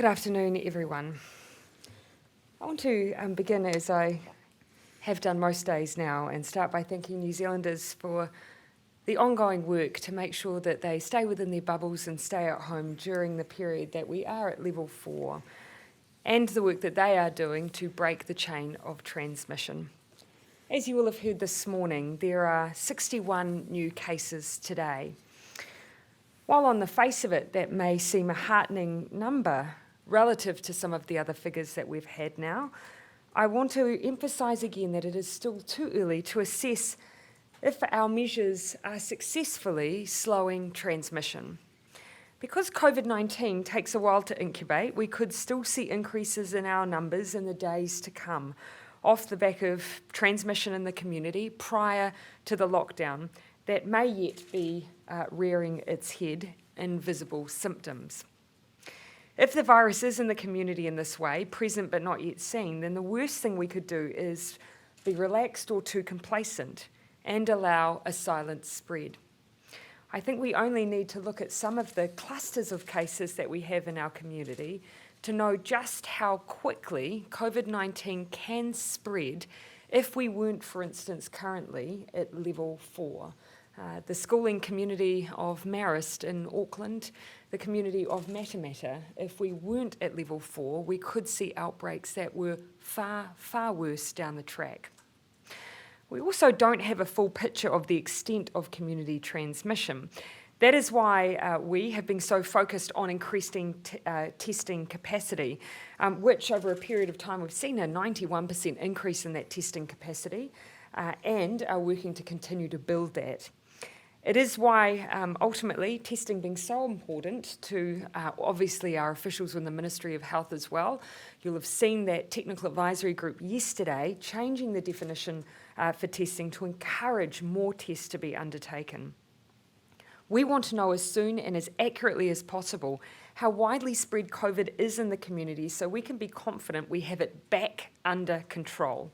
Good afternoon, everyone. I want to begin, as I have done most days now, and start by thanking New Zealanders for the ongoing work to make sure that they stay within their bubbles and stay at home during the period that we are at level 4, and the work that they are doing to break the chain of transmission. As you will have heard this morning, there are 61 new cases today. While on the face of it, that may seem a heartening number relative to some of the other figures that we've had now, I want to emphasise again that it is still too early to assess if our measures are successfully slowing transmission. Because COVID-19 takes a while to incubate, we could still see increases in our numbers in the days to come, off the back of transmission in the community prior to the lockdown that may yet be rearing its head in visible symptoms. If the virus is in the community in this way, present but not yet seen, then the worst thing we could do is be relaxed or too complacent and allow a silent spread. I think we only need to look at some of the clusters of cases that we have in our community to know just how quickly COVID-19 can spread if we weren't, for instance, currently at level 4. The schooling community of Marist in Auckland, the community of Matamata, if we weren't at level 4, we could see outbreaks that were far, far worse down the track. We also don't have a full picture of the extent of community transmission. That is why we have been so focused on increasing testing capacity, which over a period of time we've seen a 91% increase in that testing capacity and are working to continue to build that. It is why ultimately testing being so important to obviously our officials in the Ministry of Health as well. You'll have seen that technical advisory group yesterday changing the definition for testing to encourage more tests to be undertaken. We want to know as soon and as accurately as possible how widely spread COVID is in the community so we can be confident we have it back under control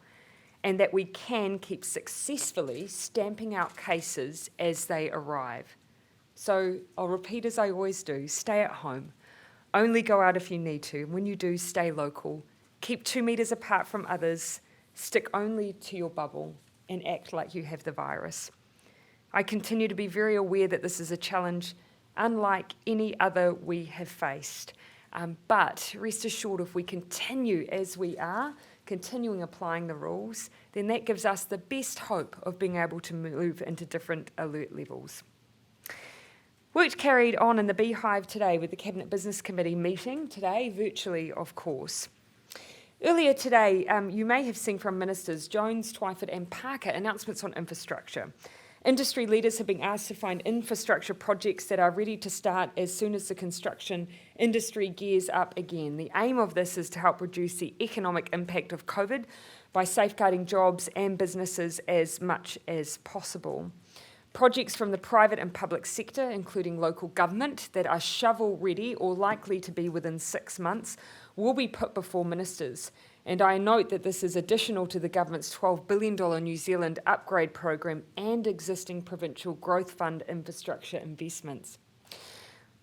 and that we can keep successfully stamping out cases as they arrive. So I'll repeat as I always do, stay at home. Only go out if you need to. When you do, stay local. Keep 2 metres apart from others. Stick only to your bubble and act like you have the virus. I continue to be very aware that this is a challenge unlike any other we have faced. But rest assured, if we continue as we are, continuing applying the rules, then that gives us the best hope of being able to move into different alert levels. Work carried on in the Beehive today with the Cabinet Business Committee meeting today, virtually of course. Earlier today, you may have seen from Ministers Jones, Twyford and Parker announcements on infrastructure. Industry leaders have been asked to find infrastructure projects that are ready to start as soon as the construction industry gears up again. The aim of this is to help reduce the economic impact of COVID by safeguarding jobs and businesses as much as possible. Projects from the private and public sector, including local government, that are shovel-ready or likely to be within 6 months, will be put before ministers. And I note that this is additional to the government's $12 billion New Zealand upgrade program and existing provincial growth fund infrastructure investments.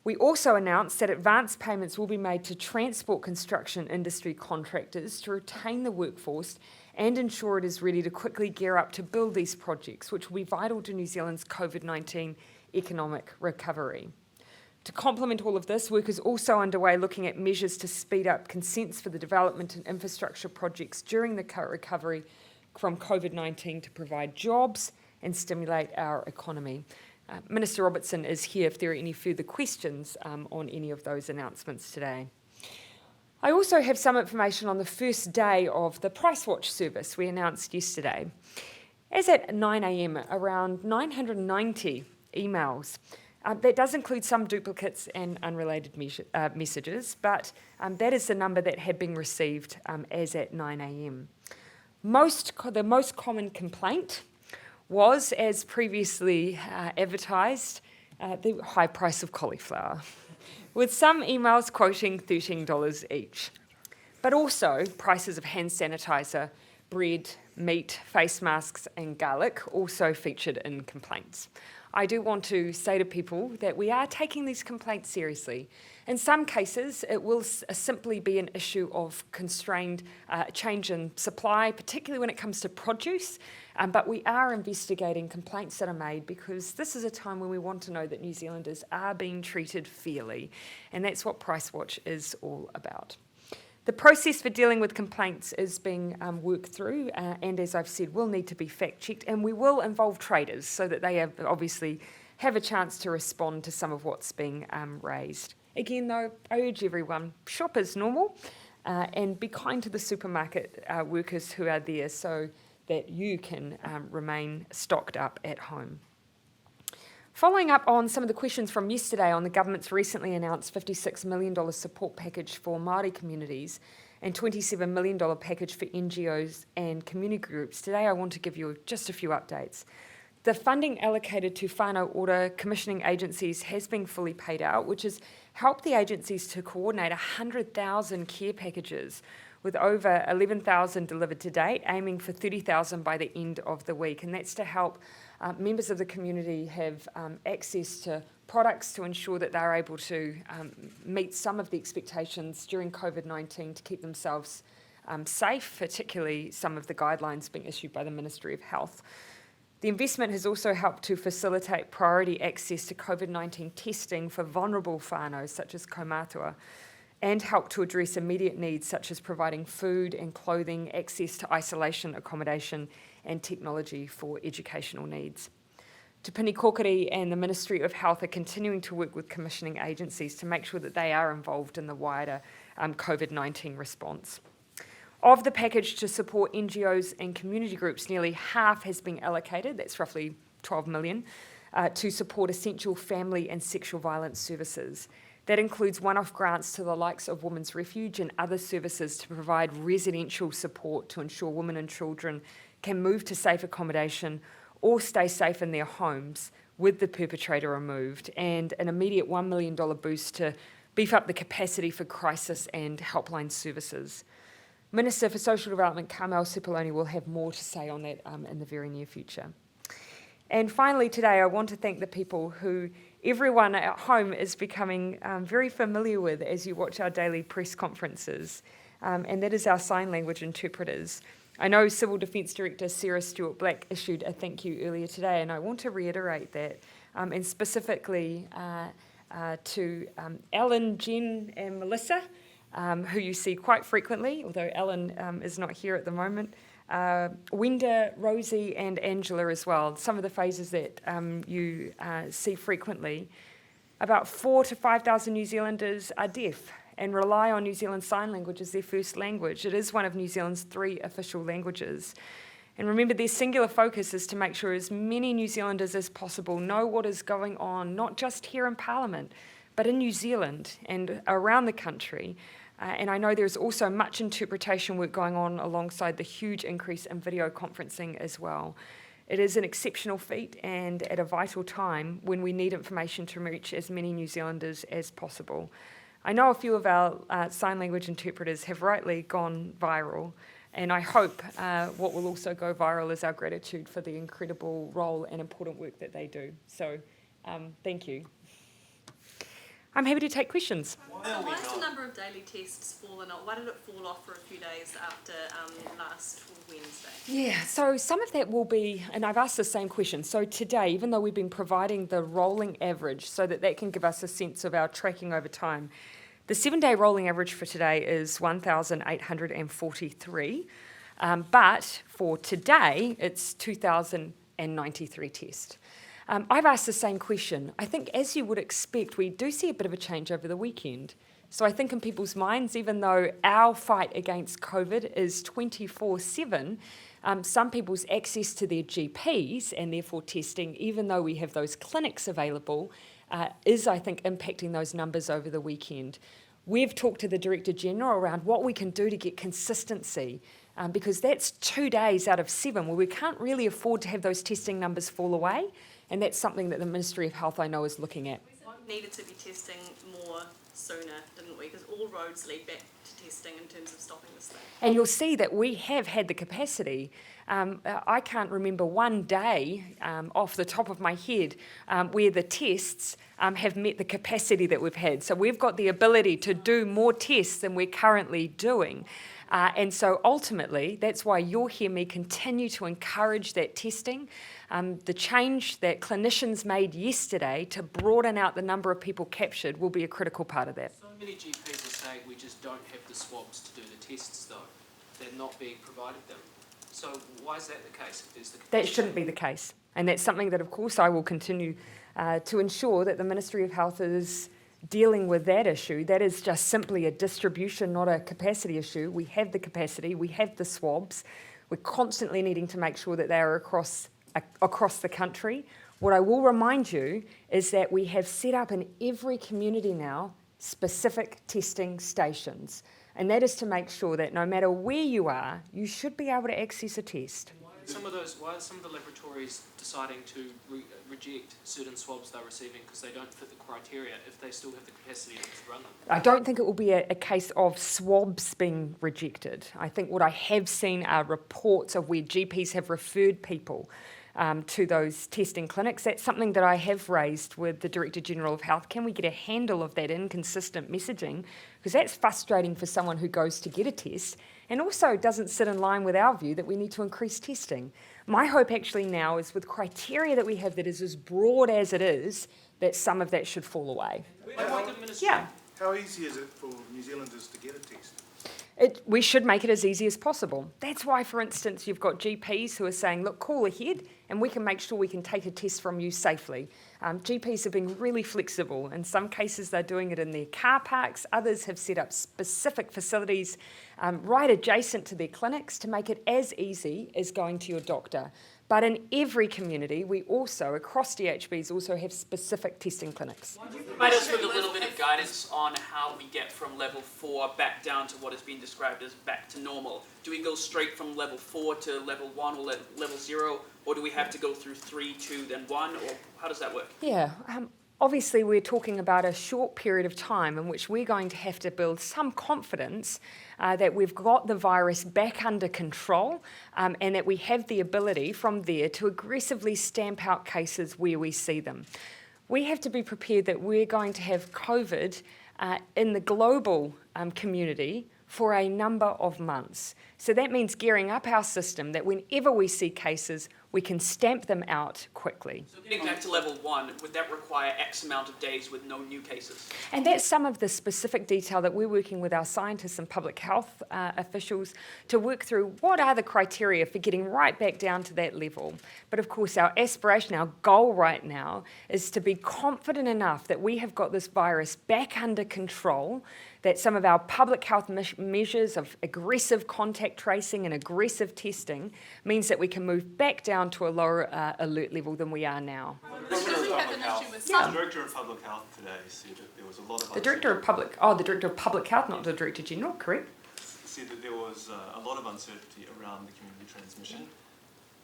We also announced that advance payments will be made to transport construction industry contractors to retain the workforce and ensure it is ready to quickly gear up to build these projects, which will be vital to New Zealand's COVID-19 economic recovery. To complement all of this, work is also underway looking at measures to speed up consents for the development and infrastructure projects during the recovery from COVID-19 to provide jobs and stimulate our economy. Minister Robertson is here if there are any further questions on any of those announcements today. I also have some information on the first day of the Price Watch service we announced yesterday. As at 9 a.m, around 990 emails. That does include some duplicates and unrelated messages, but that is the number that had been received as at 9 a.m. The most common complaint was, as previously advertised, the high price of cauliflower, with some emails quoting $13 each. But also prices of hand sanitizer, bread, meat, face masks and garlic also featured in complaints. I do want to say to people that we are taking these complaints seriously In some cases, it will simply be an issue of constrained change in supply, particularly when it comes to produce. But we are investigating complaints that are made because this is a time when we want to know that New Zealanders are being treated fairly. And that's what Price Watch is all about. The process for dealing with complaints is being worked through, and as I've said, will need to be fact-checked, and we will involve traders so that they obviously have a chance to respond to some of what's being raised. Again, though, I urge everyone, shop as normal and be kind to the supermarket workers who are there so that you can remain stocked up at home. Following up on some of the questions from yesterday on the government's recently announced $56 million support package for Māori communities and $27 million package for NGOs and community groups, today I want to give you just a few updates. The funding allocated to whānau ora commissioning agencies has been fully paid out, which has helped the agencies to coordinate 100,000 care packages, with over 11,000 delivered to date, aiming for 30,000 by the end of the week. And that's to help members of the community have access to products to ensure that they're able to meet some of the expectations during COVID-19 to keep themselves safe, particularly some of the guidelines being issued by the Ministry of Health. The investment has also helped to facilitate priority access to COVID-19 testing for vulnerable whānau, such as kaumātua, and help to address immediate needs such as providing food and clothing, access to isolation accommodation, and technology for educational needs. Te Pini Kokiri and the Ministry of Health are continuing to work with commissioning agencies to make sure that they are involved in the wider COVID-19 response. Of the package to support NGOs and community groups, nearly half has been allocated, that's roughly 12 million, to support essential family and sexual violence services. That includes one-off grants to the likes of Women's Refuge and other services to provide residential support to ensure women and children can move to safe accommodation or stay safe in their homes with the perpetrator removed, and an immediate $1 million boost to beef up the capacity for crisis and helpline services. Minister for Social Development, Carmel Sepuloni, will have more to say on that in the very near future. And finally today, I want to thank the people who everyone at home is becoming very familiar with as you watch our daily press conferences, and that is our sign language interpreters. I know Civil Defence Director Sarah Stewart-Black issued a thank you earlier today, and I want to reiterate that, and specifically to Ellen, Jen and Melissa, who you see quite frequently, although Ellen is not here at the moment, Wenda, Rosie and Angela as well, some of the phrases that you see frequently. About 4,000 to 5,000 New Zealanders are deaf and rely on New Zealand Sign Language as their first language. It is one of New Zealand's 3 official languages. And remember, their singular focus is to make sure as many New Zealanders as possible know what is going on, not just here in Parliament, but in New Zealand and around the country. And I know there's also much interpretation work going on alongside the huge increase in video conferencing as well. It is an exceptional feat and at a vital time when we need information to reach as many New Zealanders as possible. I know a few of our sign language interpreters have rightly gone viral, and I hope what will also go viral is our gratitude for the incredible role and important work that they do. So thank you. I'm happy to take questions. So why has the number of daily tests fallen off? Why did it fall off for a few days after last Wednesday? Yeah, so some of that will be, and I've asked the same question. So today, even though we've been providing the rolling average so that can give us a sense of our tracking over time, the 7-day rolling average for today is 1,843. But for today, it's 2,093 tests. I've asked the same question. I think, as you would expect, we do see a bit of a change over the weekend. So I think in people's minds, even though our fight against COVID is 24/7, some people's access to their GPs and therefore testing, even though we have those clinics available, is, I think, impacting those numbers over the weekend. We've talked to the Director General around what we can do to get consistency, because that's 2 days out of 7 where we can't really afford to have those testing numbers fall away. And that's something that the Ministry of Health, I know, is looking at. We needed to be testing more sooner, didn't we? Because all roads lead back to testing in terms of stopping this thing. And you'll see that we have had the capacity. I can't remember one day off the top of my head where the tests have met the capacity that we've had. So we've got the ability to do more tests than we're currently doing. And so ultimately, that's why you'll hear me continue to encourage that testing. The change that clinicians made yesterday to broaden out the number of people captured will be a critical part of that. So many GPs are saying we just don't have the swabs to do the tests, though. They're not being provided them. So why is that the case? That shouldn't be the case. And that's something that, of course, I will continue to ensure that the Ministry of Health is dealing with that issue. That is just simply a distribution, not a capacity issue. We have the capacity, we have the swabs. We're constantly needing to make sure that they are across the country. What I will remind you is that we have set up in every community now specific testing stations. And that is to make sure that no matter where you are, you should be able to access a test. Why are some of the laboratories deciding to reject certain swabs they're receiving because they don't fit the criteria if they still have the capacity to run them? I don't think it will be a case of swabs being rejected. I think what I have seen are reports of where GPs have referred people to those testing clinics. That's something that I have raised with the Director General of Health. Can we get a handle of that inconsistent messaging? Because that's frustrating for someone who goes to get a test and also doesn't sit in line with our view that we need to increase testing. My hope actually now is with criteria that we have that is as broad as it is, that some of that should fall away. How easy is it for New Zealanders to get a test? We should make it as easy as possible. That's why, for instance, you've got GPs who are saying, look, call ahead and we can make sure we can take a test from you safely. GPs have been really flexible. In some cases, they're doing it in their car parks. Others have set up specific facilities right adjacent to their clinics to make it as easy as going to your doctor. But in every community, we also, across DHBs, also have specific testing clinics. Provide us with a little bit of guidance on how we get from level 4 back down to what has been described as back to normal. Do we go straight from level 4 to level 1 or level 0, or do we have to go through 3, 2, then 1, or how does that work? Yeah. Obviously, we're talking about a short period of time in which we're going to have to build some confidence that we've got the virus back under control and that we have the ability from there to aggressively stamp out cases where we see them. We have to be prepared that we're going to have COVID in the global community for a number of months. So that means gearing up our system that whenever we see cases, we can stamp them out quickly. So getting back to level 1, would that require X amount of days with no new cases? And that's some of the specific detail that we're working with our scientists and public health officials to work through what are the criteria for getting right back down to that level. But of course, our aspiration, our goal right now is to be confident enough that we have got this virus back under control, that some of our public health measures of aggressive contact tracing and aggressive testing means that we can move back down to a lower alert level than we are now. The Director of Public Health today said that there was a lot of the Director of Public Health, not the Director General, correct? Said that there was a lot of uncertainty around the community transmission.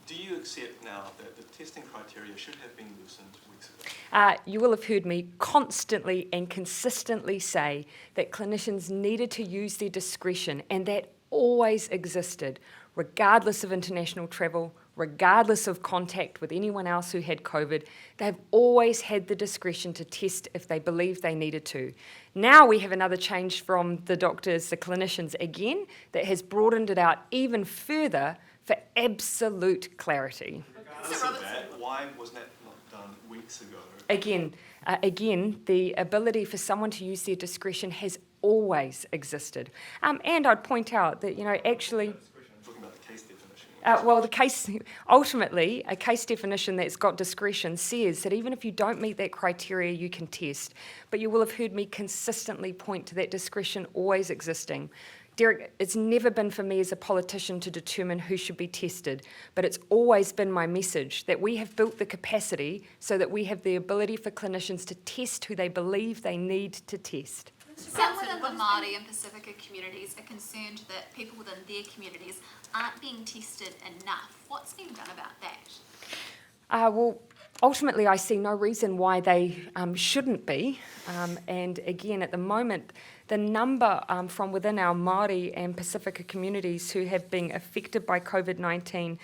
Do you accept now that the testing criteria should have been loosened weeks ago? You will have heard me constantly and consistently say that clinicians needed to use their discretion, and that always existed, regardless of international travel, regardless of contact with anyone else who had COVID. They've always had the discretion to test if they believed they needed to. Now we have another change from the doctors, the clinicians again, that has broadened it out even further for absolute clarity. Regardless of that, why was that not done weeks ago? Again, the ability for someone to use their discretion has always existed. And I'd point out that, actually... I'm talking about the case definition. Ultimately, a case definition that's got discretion says that even if you don't meet that criteria, you can test. But you will have heard me consistently point to that discretion always existing. Derek, it's never been for me as a politician to determine who should be tested, but it's always been my message that we have built the capacity so that we have the ability for clinicians to test who they believe they need to test. Some within the Māori and Pacifica communities are concerned that people within their communities aren't being tested enough. What's being done about that? Well, ultimately, I see no reason why they shouldn't be. And again, at the moment, the number from within our Māori and Pasifika communities who have been affected by COVID-19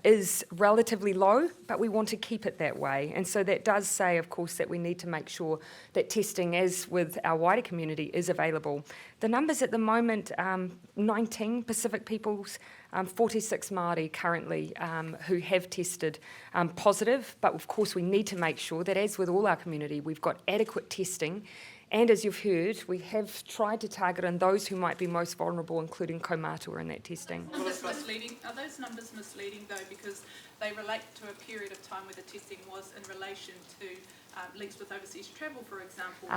is relatively low, but we want to keep it that way. And so that does say, of course, that we need to make sure that testing, as with our wider community, is available. The numbers at the moment, 19 Pacific peoples, 46 Māori currently who have tested positive, but of course we need to make sure that, as with all our community, we've got adequate testing. And as you've heard, we have tried to target on those who might be most vulnerable, including kaumātua in that testing. Are those numbers misleading though, because they relate to a period of time where the testing was in relation to links with overseas travel, for example?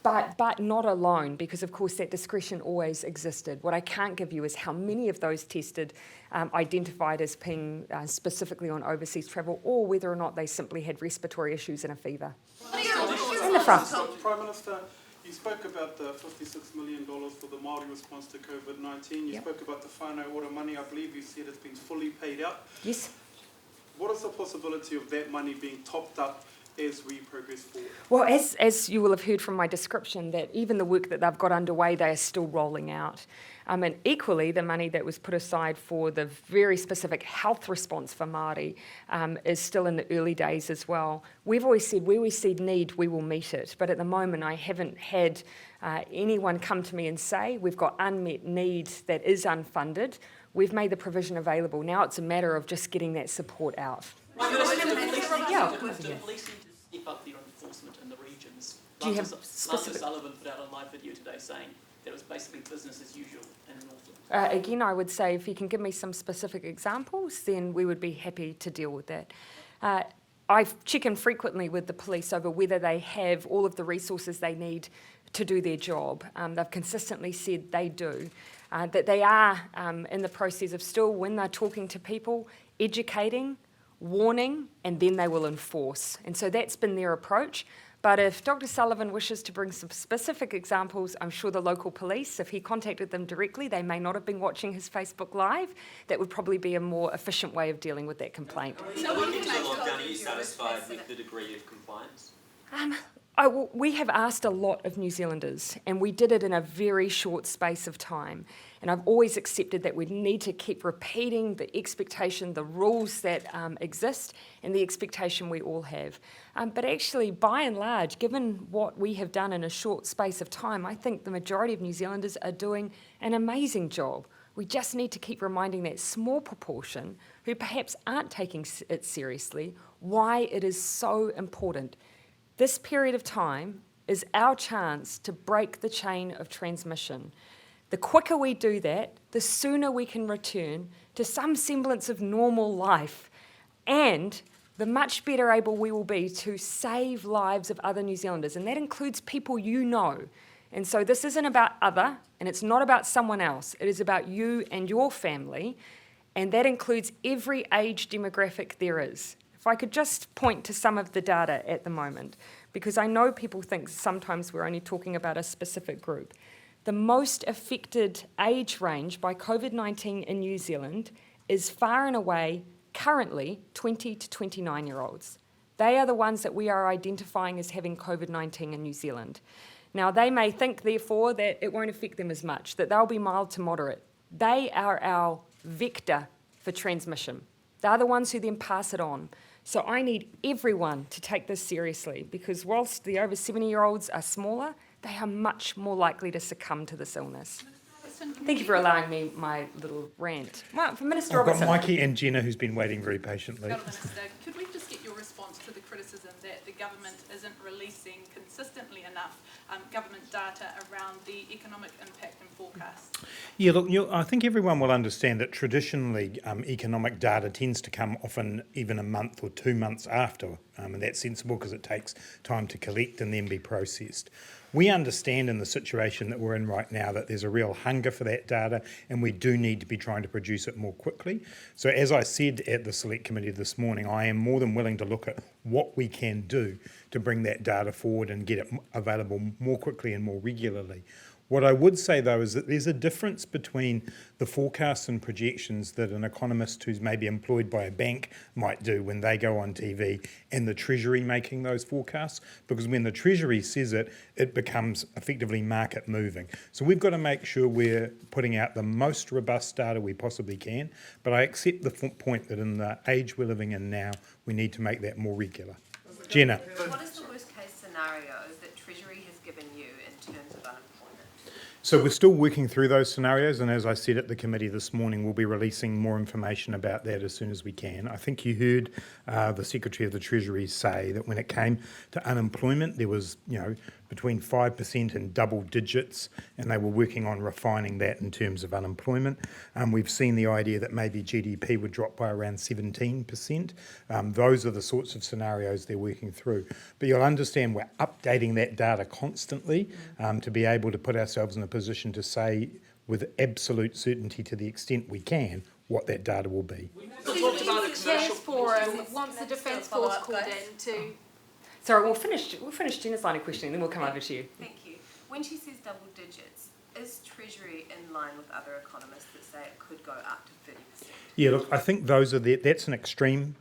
But not alone, because of course that discretion always existed. What I can't give you is how many of those tested identified as being specifically on overseas travel, or whether or not they simply had respiratory issues and a fever. In the front. Prime Minister, you spoke about the $56 million for the Māori response to COVID-19. You spoke about the whānau ora money. I believe you said it's been fully paid out. Yes. What is the possibility of that money being topped up as we progress forward? Well, as you will have heard from my description, that even the work that they've got underway, they are still rolling out. And equally, the money that was put aside for the very specific health response for Māori is still in the early days as well. We've always said, where we see need, we will meet it. But at the moment, I haven't had anyone come to me and say, we've got unmet need that is unfunded. We've made the provision available. Now it's a matter of just getting that support out. The police need to step up their enforcement in the regions. Do you have Lance specific... Sullivan put out a live video today saying that it was basically business as usual in Northland. Again, I would say if you can give me some specific examples, then we would be happy to deal with that. I check in frequently with the police over whether they have all of the resources they need to do their job. They've consistently said they do. That they are in the process of still, when they're talking to people, educating, warning, and then they will enforce. And so that's been their approach. But if Dr. Sullivan wishes to bring some specific examples, I'm sure the local police, if he contacted them directly, they may not have been watching his Facebook Live. That would probably be a more efficient way of dealing with that complaint. So looking to the lockdown, are you satisfied with the degree of compliance? We have asked a lot of New Zealanders, and we did it in a very short space of time. And I've always accepted that we need to keep repeating the expectation, the rules that exist, and the expectation we all have. But actually, by and large, given what we have done in a short space of time, I think the majority of New Zealanders are doing an amazing job. We just need to keep reminding that small proportion who perhaps aren't taking it seriously why it is so important. This period of time is our chance to break the chain of transmission. The quicker we do that, the sooner we can return to some semblance of normal life, and the much better able we will be to save lives of other New Zealanders, and that includes people you know. And so this isn't about other, and it's not about someone else. It is about you and your family, and that includes every age demographic there is. If I could just point to some of the data at the moment, because I know people think sometimes we're only talking about a specific group. The most affected age range by COVID-19 in New Zealand is far and away currently 20 to 29-year-olds. They are the ones that we are identifying as having COVID-19 in New Zealand. Now, they may think, therefore, that it won't affect them as much, that they'll be mild to moderate. They are our vector for transmission. They're the ones who then pass it on. So I need everyone to take this seriously, because whilst the over 70-year-olds are smaller, they are much more likely to succumb to this illness. Thank you for allowing me my little rant. Well, for Minister I've got Robertson. Mikey and Jenna, who's been waiting very patiently. Minister, could we just get your response to the criticism that the government isn't releasing consistently enough government data around the economic impact and forecasts? Yeah, look, I think everyone will understand that traditionally economic data tends to come often even a month or 2 months after, and that's sensible because it takes time to collect and then be processed. We understand in the situation that we're in right now that there's a real hunger for that data, and we do need to be trying to produce it more quickly. So as I said at the Select Committee this morning, I am more than willing to look at what we can do to bring that data forward and get it available more quickly and more regularly. What I would say, though, is that there's a difference between the forecasts and projections that an economist who's maybe employed by a bank might do when they go on TV and the Treasury making those forecasts, because when the Treasury says it, it becomes effectively market moving. So we've got to make sure we're putting out the most robust data we possibly can, but I accept the point that in the age we're living in now, we need to make that more regular. Jenna. What is the worst case scenario that Treasury has given you in terms of unemployment? So we're still working through those scenarios, and as I said at the committee this morning, we'll be releasing more information about that as soon as we can. I think you heard the Secretary of the Treasury say that when it came to unemployment, there was, between 5% and double digits, and they were working on refining that in terms of unemployment. We've seen the idea that maybe GDP would drop by around 17%. Those are the sorts of scenarios they're working through. But you'll understand we're updating that data constantly to be able to put ourselves in a position to say with absolute certainty, to the extent we can, what that data will be. We talked about a commercial forum once the Defence Force called in to... Sorry, we'll finish Jenna's line of questioning, then we'll come over to you. Thank you. When she says double digits, is Treasury in line with other economists that say it could go up to 30%? Yeah, look, I think that's an extreme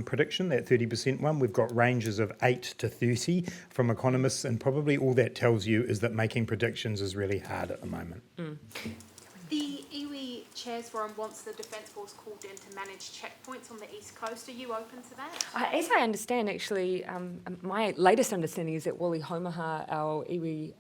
prediction, that 30% one. We've got ranges of 8 to 30 from economists, and probably all that tells you is that making predictions is really hard at the moment. The iwi Chairs Forum wants the Defence Force called in to manage checkpoints on the East Coast. Are you open to that? As I understand, actually, my latest understanding is that Wally Homaha, our iwi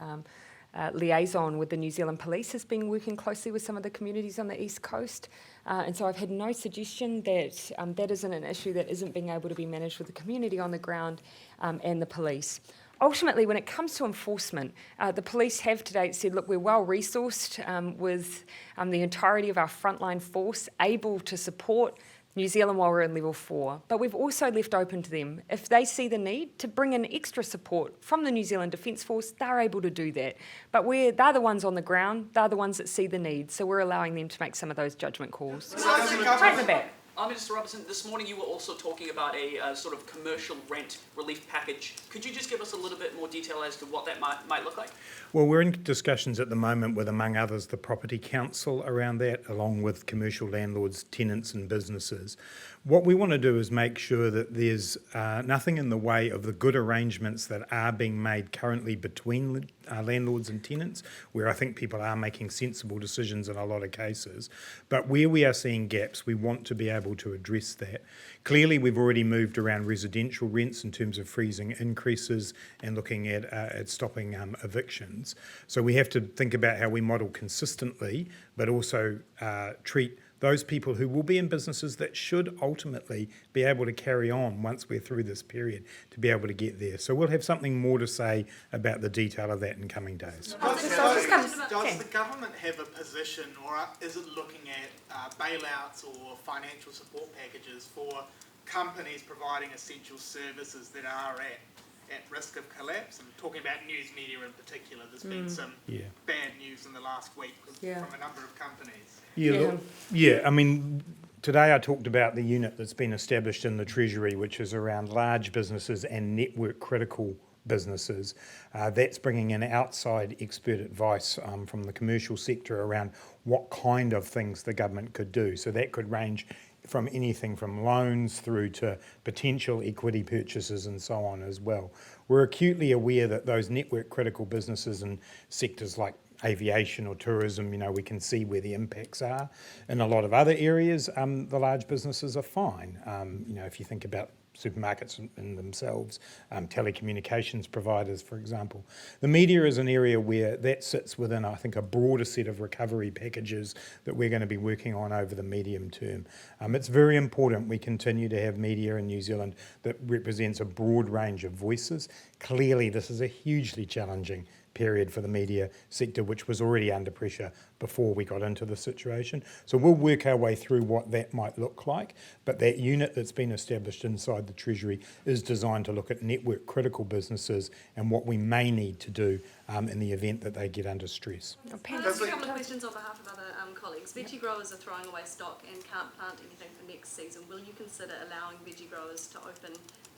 liaison with the New Zealand Police, has been working closely with some of the communities on the East Coast. And so I've had no suggestion that that isn't an issue that isn't being able to be managed with the community on the ground and the police. Ultimately, when it comes to enforcement, the police have to date said, look, we're well resourced with the entirety of our frontline force able to support New Zealand while we're in level 4. But we've also left open to them, if they see the need to bring in extra support from the New Zealand Defence Force, they're able to do that. But they're the ones on the ground, they're the ones that see the need, so we're allowing them to make some of those judgment calls. Right in the back. Minister Robertson, this morning you were also talking about a sort of commercial rent relief package. Could you just give us a little bit more detail as to what that might look like? Well, we're in discussions at the moment with, among others, the Property Council around that, along with commercial landlords, tenants and businesses. What we want to do is make sure that there's nothing in the way of the good arrangements that are being made currently between landlords and tenants, where I think people are making sensible decisions in a lot of cases. But where we are seeing gaps, we want to be able to address that. Clearly, we've already moved around residential rents in terms of freezing increases and looking at stopping evictions. So we have to think about how we model consistently, but also treat those people who will be in businesses that should ultimately be able to carry on once we're through this period to be able to get there. So we'll have something more to say about the detail of that in coming days. Does the government have a position, or is it looking at bailouts or financial support packages for companies providing essential services that are at risk of collapse? I'm talking about news media in particular. There's been some bad news in the last week from a number of companies. I mean, today I talked about the unit that's been established in the Treasury, which is around large businesses and network critical businesses. That's bringing in outside expert advice from the commercial sector around what kind of things the government could do. So that could range from anything from loans through to potential equity purchases and so on as well. We're acutely aware that those network critical businesses and sectors like aviation or tourism, we can see where the impacts are. In a lot of other areas, the large businesses are fine. If you think about supermarkets in themselves, telecommunications providers, for example. The media is an area where that sits within, I think, a broader set of recovery packages that we're going to be working on over the medium term. It's very important we continue to have media in New Zealand that represents a broad range of voices. Clearly, this is a hugely challenging period for the media sector, which was already under pressure before we got into the situation. So we'll work our way through what that might look like, but that unit that's been established inside the Treasury is designed to look at network critical businesses and what we may need to do in the event that they get under stress. Can I ask a couple of questions on behalf of other colleagues? Veggie growers are throwing away stock and can't plant anything for next season. Will you consider allowing veggie growers to open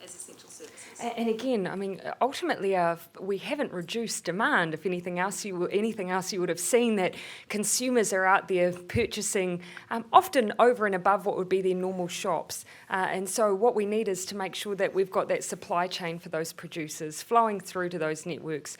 as essential services? And again, I mean, ultimately, we haven't reduced demand. If anything else, you would have seen that consumers are out there purchasing often over and above what would be their normal shops. And so what we need is to make sure that we've got that supply chain for those producers flowing through to those networks.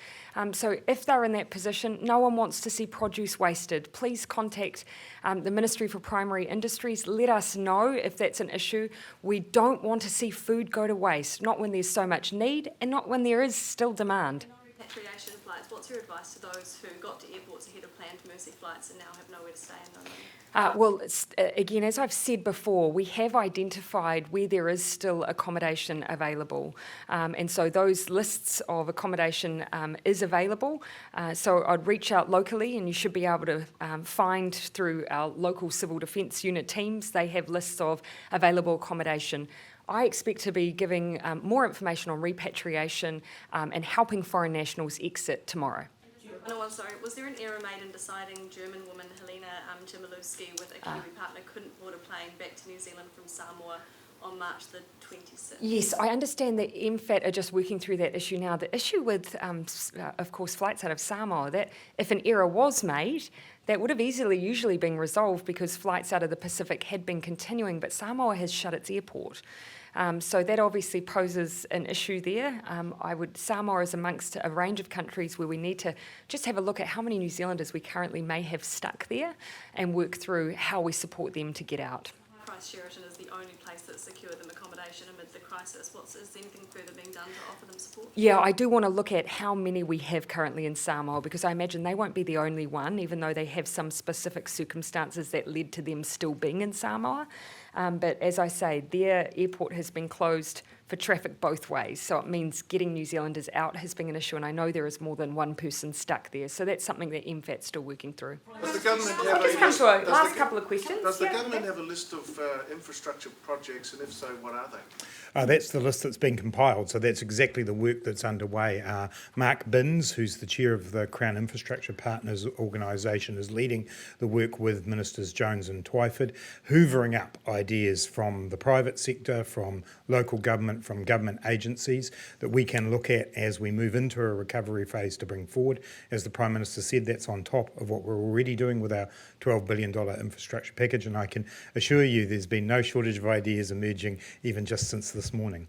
So if they're in that position, no one wants to see produce wasted. Please contact the Ministry for Primary Industries. Let us know if that's an issue. We don't want to see food go to waste, not when there's so much need and not when there is still demand. Repatriation flights, what's your advice to those who got to airports ahead of planned Mercy flights and now have nowhere to stay and no money? Again, as I've said before, we have identified where there is still accommodation available. And so those lists of accommodation is available. So I'd reach out locally and you should be able to find through our local civil defence unit teams, they have lists of available accommodation. I expect to be giving more information on repatriation and helping foreign nationals exit tomorrow. Sorry, was there an error made in deciding German woman Helena Chmielewski with a Kiwi partner couldn't board a plane back to New Zealand from Samoa on March the 26th? Yes, I understand that MFAT are just working through that issue now. The issue with, of course, flights out of Samoa, that if an error was made, that would have usually been resolved because flights out of the Pacific had been continuing, but Samoa has shut its airport. So that obviously poses an issue there. Samoa is amongst a range of countries where we need to just have a look at how many New Zealanders we currently may have stuck there and work through how we support them to get out. Sheraton is the only place that secured them accommodation amid the crisis. Is anything further being done to offer them support? Yeah, I do want to look at how many we have currently in Samoa because I imagine they won't be the only one, even though they have some specific circumstances that led to them still being in Samoa. But as I say, their airport has been closed for traffic both ways. So it means getting New Zealanders out has been an issue, and I know there is more than one person stuck there. So that's something that MFAT's still working through. Does the government last couple of questions. Does the government have a list of infrastructure projects, and if so, what are they? That's the list that's been compiled, so that's exactly the work that's underway. Mark Binns, who's the chair of the Crown Infrastructure Partners organisation, is leading the work with Ministers Jones and Twyford, hoovering up ideas from the private sector, from local government, from government agencies that we can look at as we move into a recovery phase to bring forward. As the Prime Minister said, that's on top of what we're already doing with our $12 billion infrastructure package, and I can assure you there's been no shortage of ideas emerging even just since this morning.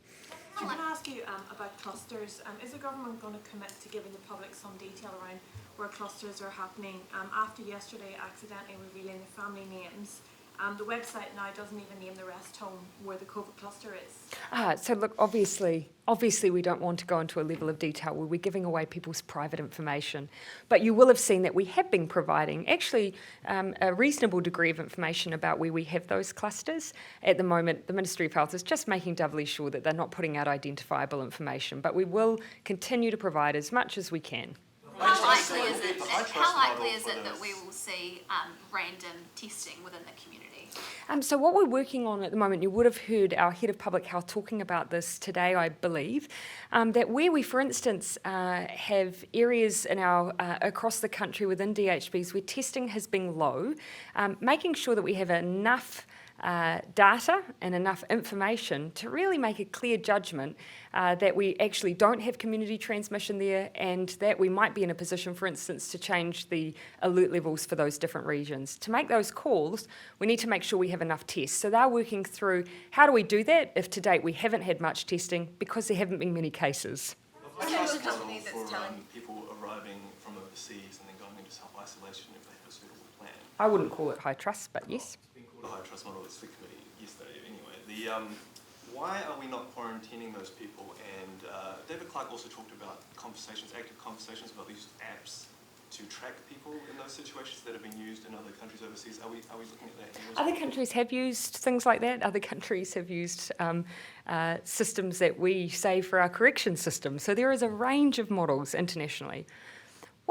Can I ask you about clusters? Is the government going to commit to giving the public some detail around where clusters are happening? After yesterday accidentally revealing the family names, the website now doesn't even name the rest home where the COVID cluster is. So look, obviously we don't want to go into a level of detail where we're giving away people's private information. But you will have seen that we have been providing actually a reasonable degree of information about where we have those clusters. At the moment, the Ministry of Health is just making doubly sure that they're not putting out identifiable information. But we will continue to provide as much as we can. How likely is it that we will see random testing within the community? So what we're working on at the moment, you would have heard our Head of Public Health talking about this today, I believe, that where we, for instance, have areas in our across the country within DHBs where testing has been low, making sure that we have enough data and enough information to really make a clear judgment that we actually don't have community transmission there and that we might be in a position, for instance, to change the alert levels for those different regions. To make those calls, we need to make sure we have enough tests. So they're working through how do we do that if to date we haven't had much testing because there haven't been many cases. People arriving from overseas and then going into self-isolation if they have a suitable plan. I wouldn't call it high trust, but yes. The high trust model is the committee yesterday anyway. Why are we not quarantining those people? And David Clark also talked about active conversations about these apps to track people in those situations that have been used in other countries overseas. Are we looking at that? Other countries have used things like that. Other countries have used systems that we say for our correction system. So there is a range of models internationally.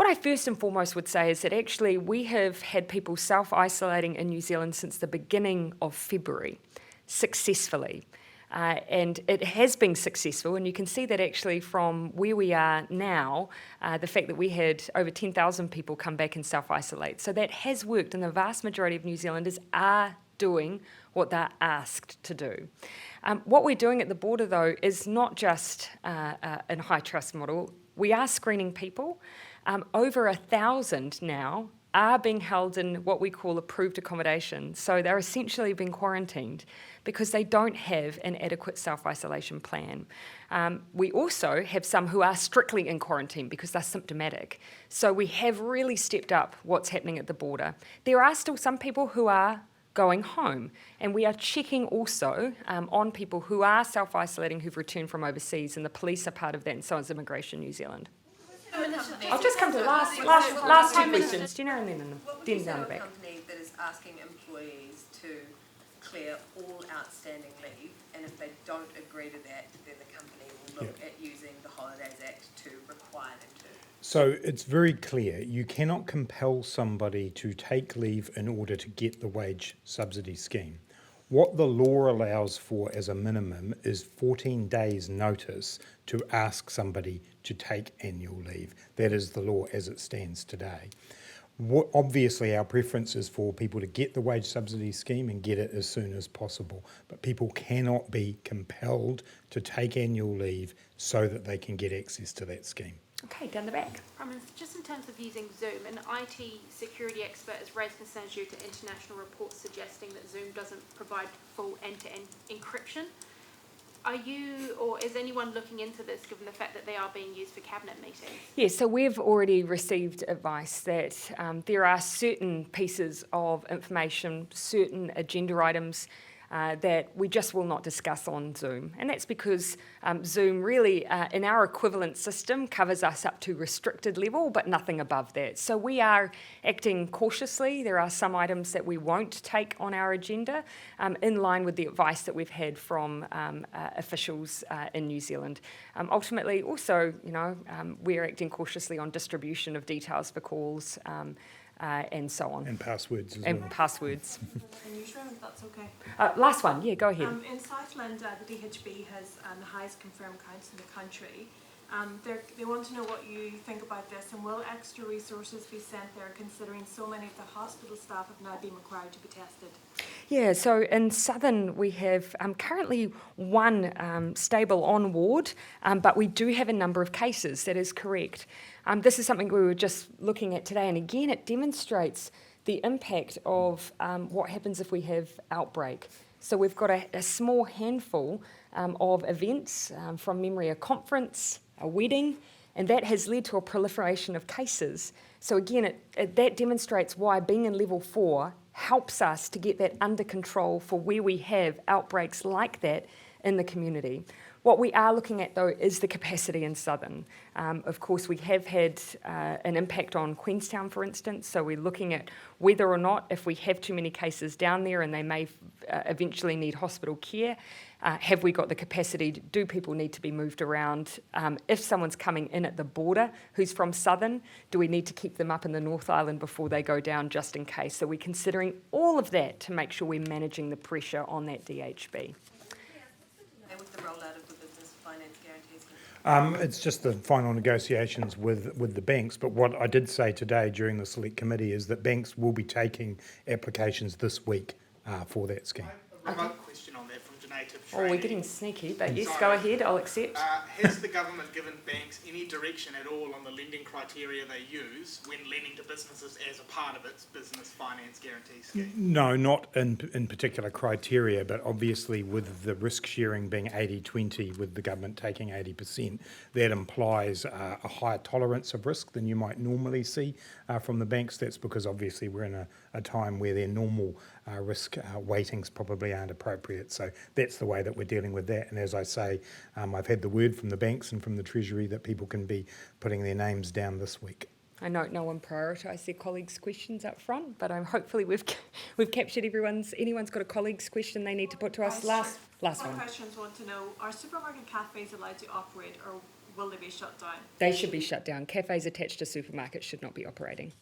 What I first and foremost would say is that actually we have had people self-isolating in New Zealand since the beginning of February, successfully. And it has been successful, and you can see that actually from where we are now, the fact that we had over 10,000 people come back and self-isolate. So that has worked, and the vast majority of New Zealanders are doing what they're asked to do. What we're doing at the border, though, is not just a high-trust model. We are screening people. Over 1,000 now are being held in what we call approved accommodation. So they're essentially being quarantined because they don't have an adequate self-isolation plan. We also have some who are strictly in quarantine because they're symptomatic. So we have really stepped up what's happening at the border. There are still some people who are going home, and we are checking also on people who are self-isolating who've returned from overseas, and the police are part of that, and so is Immigration New Zealand. I'll just come to the last two questions. Do you know, and then down the back. Company that is asking employees to clear all outstanding leave, and if they don't agree to that, then the company will look at using the Holidays Act to require them to. So it's very clear, you cannot compel somebody to take leave in order to get the wage subsidy scheme. What the law allows for as a minimum is 14 days notice to ask somebody to take annual leave. That is the law as it stands today. Obviously, our preference is for people to get the wage subsidy scheme and get it as soon as possible, but people cannot be compelled to take annual leave so that they can get access to that scheme. Okay, down the back. Prime Minister, just in terms of using Zoom, an IT security expert has raised concerns due to international reports suggesting that Zoom doesn't provide full end-to-end encryption. Are you, or is anyone looking into this, given the fact that they are being used for cabinet meetings? Yes, so we've already received advice that there are certain pieces of information, certain agenda items that we just will not discuss on Zoom. And that's because Zoom really, in our equivalent system, covers us up to restricted level, but nothing above that. So we are acting cautiously. There are some items that we won't take on our agenda, in line with the advice that we've had from officials in New Zealand. Ultimately, also, we're acting cautiously on distribution of details for calls, and so on. And passwords as and well. Passwords. Can you share if that's okay? Last one, yeah, go ahead. In Southland, the DHB has the highest confirmed counts in the country. They want to know what you think about this, and will extra resources be sent there, considering so many of the hospital staff have now been required to be tested? Yeah, so in Southern we have currently one stable on ward, but we do have a number of cases, that is correct. This is something we were just looking at today, and again it demonstrates the impact of what happens if we have outbreak. So we've got a small handful of events, from memory a conference, a wedding, and that has led to a proliferation of cases. So again, that demonstrates why being in level 4 helps us to get that under control for where we have outbreaks like that in the community. What we are looking at, though, is the capacity in Southern. Of course, we have had an impact on Queenstown, for instance, so we're looking at whether or not, if we have too many cases down there and they may eventually need hospital care, have we got the capacity? Do people need to be moved around? If someone's coming in at the border who's from Southern, do we need to keep them up in the North Island before they go down just in case? So we're considering all of that to make sure we're managing the pressure on that DHB. With the rollout of the business finance guarantees? It's just the final negotiations with the banks, but what I did say today during the select committee is that banks will be taking applications this week for that scheme. A remote question on that from Janae Tiff. Oh, we're getting sneaky, but yes, go ahead, I'll accept. Has the government given banks any direction at all on the lending criteria they use when lending to businesses as a part of its business finance guarantee scheme? No, not in particular criteria, but obviously with the risk sharing being 80-20, with the government taking 80%, that implies a higher tolerance of risk than you might normally see from the banks. That's because obviously we're in a time where their normal risk weightings probably aren't appropriate. So that's the way that we're dealing with that. And as I say, I've had the word from the banks and from the Treasury that people can be putting their names down this week. I know no one prioritised their colleagues' questions up front, but hopefully we've captured anyone's got a colleague's question they need to put to us. Last one. Questions want to know, are supermarket cafes allowed to operate, or will they be shut down? They should be shut down. Cafes attached to supermarkets should not be operating.